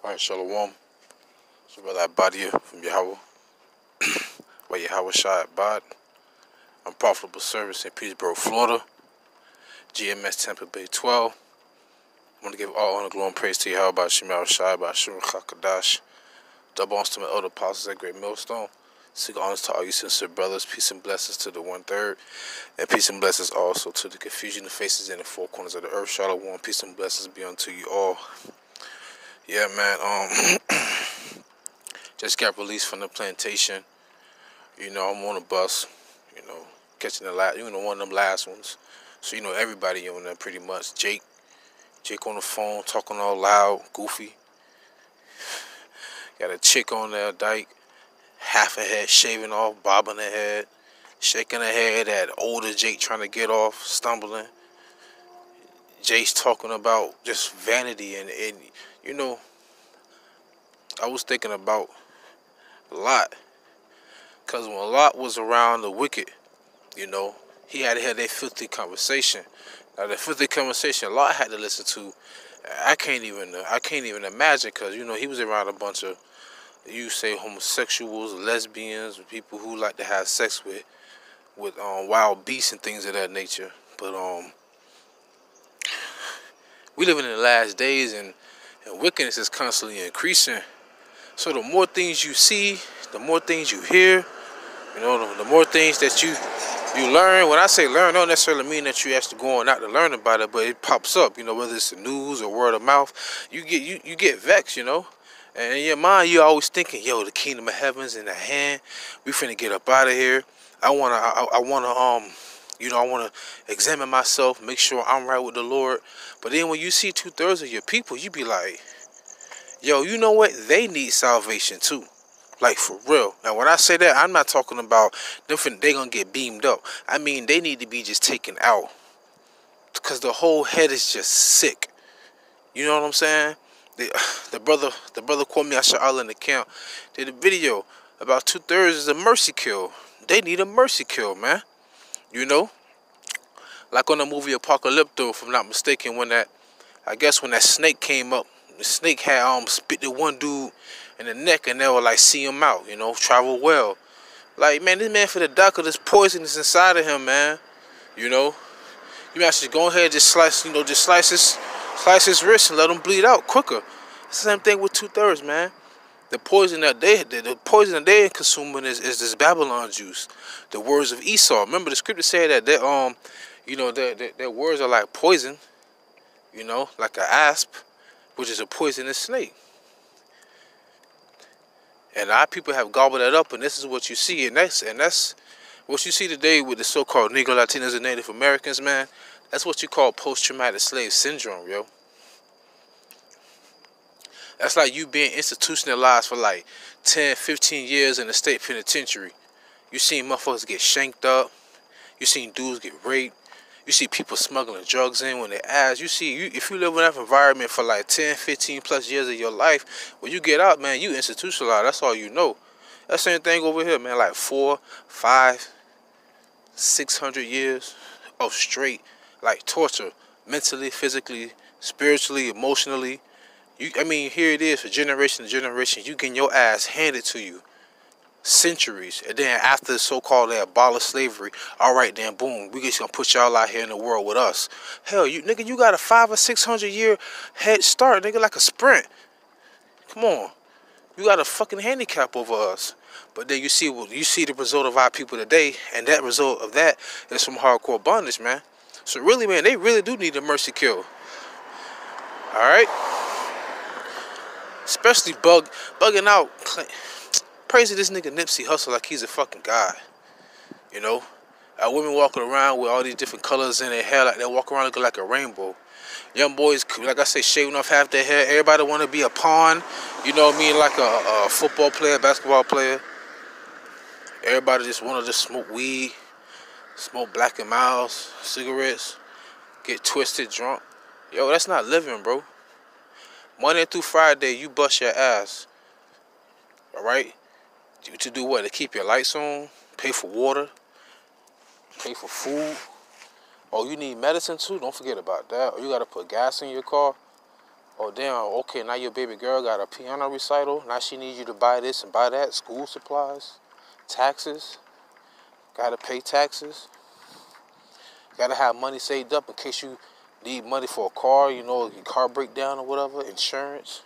Alright, Shalom. It's your brother AHBAD here from YAHAWAH. YAHAWASHI AHBAD. I'm Profitable Service in Petersburg, Florida. GMS Tampa Bay 12. I want to give all honor, glory, and praise to YAHWAH, Shai, Bashir, Chakadash. Double honors to my elder apostles at Great Millstone. Seek honors to all you sincere brothers. Peace and blessings to the 1/3. And peace and blessings also to the confusion of faces in the four corners of the earth. Shalom. Peace and blessings be unto you all. Yeah, man. Just got released from the plantation. You know, I'm on a bus. You know, catching the last. You know, one of them last ones. So you know, everybody on there pretty much. Jake on the phone talking all loud, goofy. Got a chick on there, dyke, half a head shaving off, bobbing her head, shaking her head at older Jake trying to get off, stumbling. Jake's talking about just vanity and you know, I was thinking about Lot, because when Lot was around the wicked, you know, he had to have that filthy conversation. Now the filthy conversation Lot had to listen to, I can't even imagine, because you know he was around a bunch of, you say, homosexuals, lesbians, people who like to have sex with wild beasts and things of that nature. But we living in the last days, and wickedness is constantly increasing. So the more things you see, the more things you hear, you know, the more things that you learn. When I say learn, I don't necessarily mean that you actually going out to learn about it, but it pops up, you know, whether it's the news or word of mouth. You get vexed, you know. And in your mind, you're always thinking, yo, the kingdom of heaven's in the hand. We finna get up out of here. I wanna examine myself, make sure I'm right with the Lord. But then when you see 2/3 of your people, you be like, yo, you know what? They need salvation too. Like, for real. Now, when I say that, I'm not talking about they gonna get beamed up. I mean, they need to be just taken out, because the whole head is just sick. You know what I'm saying? The brother called me SHAM in the camp, did a video about 2/3 is a mercy kill. They need a mercy kill, man. You know, like on the movie Apocalypto, if I'm not mistaken, when that snake came up, the snake had spit the one dude in the neck, and they were like, see him out, you know, travel well. Like, man, this man for the doctor, this poison is inside of him, man. You know, you actually go ahead and just slice his wrist and let him bleed out quicker. It's the same thing with 2/3, man. The poison that they're consuming is this Babylon juice. The words of Esau. Remember the scripture said that you know, their words are like poison. You know, like an asp, which is a poisonous snake. And a lot of people have gobbled that up, and this is what you see, and that's what you see today with the so-called Negro, Latinos, and Native Americans, man. That's what you call post-traumatic slave syndrome, yo. That's like you being institutionalized for like 10, 15 years in the state penitentiary. You seen motherfuckers get shanked up. You seen dudes get raped. You see people smuggling drugs in when they ask. You see, if you live in that environment for like 10, 15 plus years of your life, when you get out, man, you institutionalized. That's all you know. That same thing over here, man, like 4, 5, 600 years of straight, like, torture, mentally, physically, spiritually, emotionally. I mean, here it is for generation to generation. You getting your ass handed to you. Centuries. And then after the so-called they abolish slavery, all right, then boom, we just gonna put y'all out here in the world with us. Hell, you got a 500 or 600 year head start, nigga, like a sprint. Come on. You got a fucking handicap over us. But then you see the result of our people today, and that result of that is some hardcore bondage, man. So really, man, they really do need a mercy kill. Alright? Especially bugging out. Praising this nigga Nipsey Hussle like he's a fucking god. You know? Women walking around with all these different colors in their hair, like they walk around looking like a rainbow. Young boys, like I say, shaving off half their hair. Everybody want to be a pawn. You know what I mean? Like a football player, basketball player. Everybody just want to just smoke weed, smoke Black and Milds, cigarettes, get twisted, drunk. Yo, that's not living, bro. Monday through Friday, you bust your ass. Alright? To do what? To keep your lights on, pay for water, pay for food. Oh, you need medicine too? Don't forget about that. Or you got to put gas in your car. Oh, damn, okay, now your baby girl got a piano recital. Now she needs you to buy this and buy that. School supplies, taxes. Got to pay taxes. Got to have money saved up in case you need money for a car, you know, your car break down or whatever, insurance.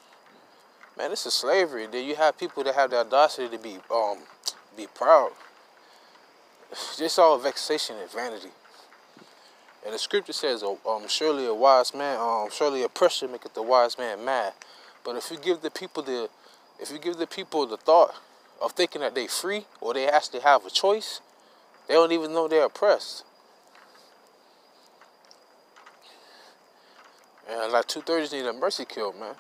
Man, this is slavery. Then you have people that have the audacity to be proud. This all vexation and vanity. And the scripture says, surely a wise man, surely a pressure maketh the wise man mad. But if you give the people the thought of thinking that they free or they actually have a choice, they don't even know they're oppressed. And like 2/3 need a mercy kill, man.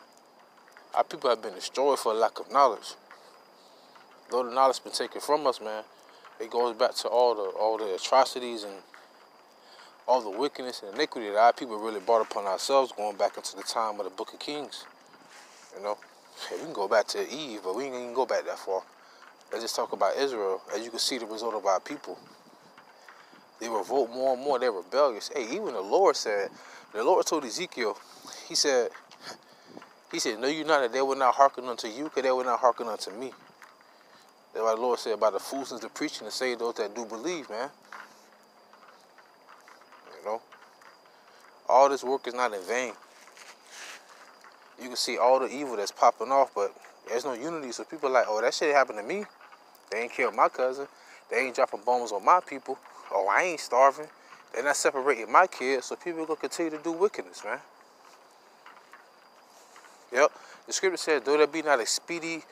Our people have been destroyed for lack of knowledge. Though the knowledge has been taken from us, man, it goes back to all the atrocities and all the wickedness and iniquity that our people really brought upon ourselves, going back into the time of the Book of Kings. You know, hey, we can go back to Eve, but we ain't even go back that far. Let's just talk about Israel. As you can see, the result of our people. They revolt more and more. They're rebellious. Hey, even the Lord told Ezekiel, he said, know you not that they will not hearken unto you, because they will not hearken unto me. That's why the Lord said about the foolishness of preaching to save those that do believe, man. You know, all this work is not in vain. You can see all the evil that's popping off, but there's no unity. So people are like, oh, that shit happened to me. They ain't killed my cousin. They ain't dropping bombs on my people. Oh, I ain't starving. They're not separating my kids. So people are going to continue to do wickedness, man. Yep. The scripture says, though there be not a speedy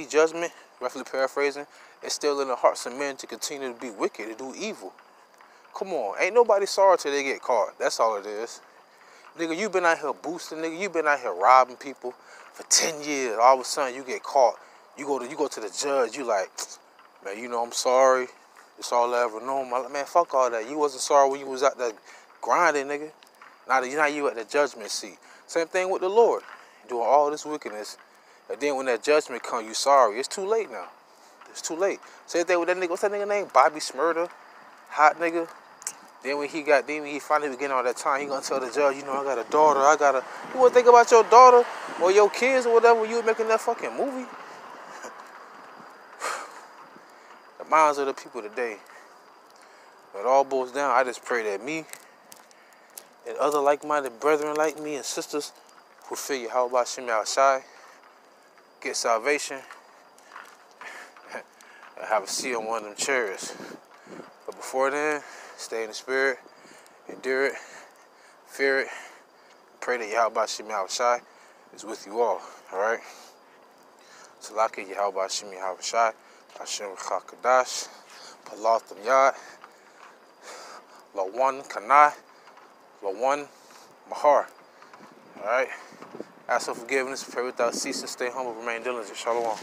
judgment, roughly paraphrasing, it's still in the hearts of men to continue to be wicked, to do evil. Come on. Ain't nobody sorry till they get caught. That's all it is. Nigga, you been out here boosting, nigga. You been out here robbing people for 10 years. All of a sudden, you get caught. You go to the judge. You like, man, you know, I'm sorry. It's all I ever known. Man, fuck all that. You wasn't sorry when you was out there grinding, nigga. Now you at the judgment seat. Same thing with the Lord. Doing all this wickedness. And then when that judgment comes, you sorry. It's too late now. It's too late. Same thing with that nigga. What's that nigga name? Bobby Smurder. Hot nigga. Then when he finally was getting all that time, he gonna tell the judge, you know, I got a daughter, you wanna think about your daughter or your kids or whatever when you were making that fucking movie? The minds of the people today. When it all boils down, I just pray that me and other like-minded brethren like me and sisters who feel YAHAWASHI get salvation and have a seat on one of them chariots. But before then, stay in the spirit, endure it, fear it, pray that YAHAWASHI is with you all right? Salaki YAHAWASHI, Hashem Chakadash, Palatham Yad, Lawan Kanai, Lawan Mahar. Alright? Ask for forgiveness, pray without ceasing, stay humble, remain diligent. Shalom.